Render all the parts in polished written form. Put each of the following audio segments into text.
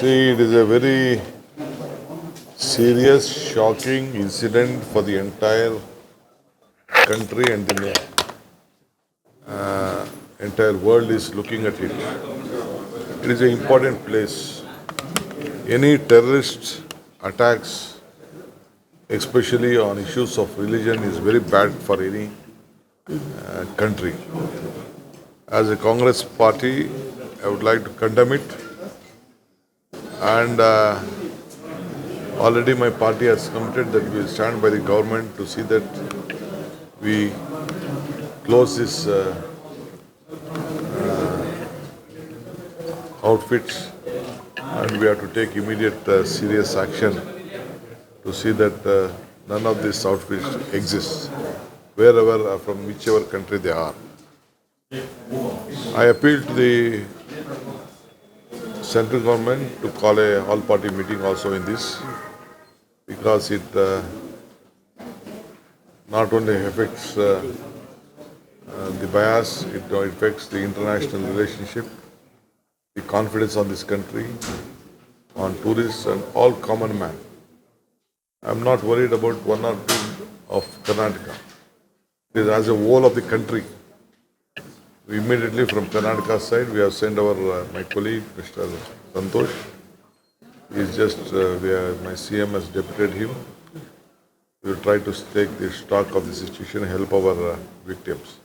See, it is a very serious, shocking incident for the entire country and the entire world is looking at it. It is an important place. Any terrorist attacks, especially on issues of religion, is very bad for any country. As a Congress party, I would like to condemn it, and already my party has committed that we will stand by the government to see that we close this outfits, and we have to take immediate serious action to see that none of these outfits exist, wherever from whichever country they are. I appeal to the central government to call a all-party meeting also in this, because it not only affects the bias, it affects the international relationship, the confidence on this country, on tourists and all common man. I'm not worried about one or two of Karnataka. It is as a whole of the country. We immediately from Karnataka side, we have sent our my colleague, Mr. Santosh. He is just, my CM has deputed him. We will try to take the stock of the situation and help our victims.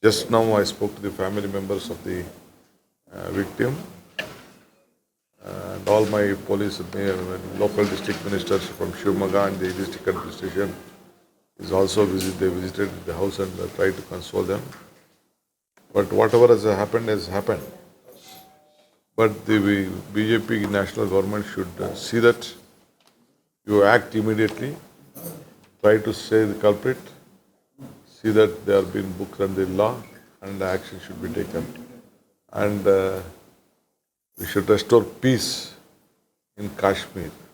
Just now I spoke to the family members of the victim, and all my police, local district ministers from Shivamogga and the district administration is also they visited the house and tried to console them. But whatever has happened. But the BJP national government should see that you act immediately, try to say the culprit, see that they are being booked under the law, and action should be taken. And we should restore peace in Kashmir.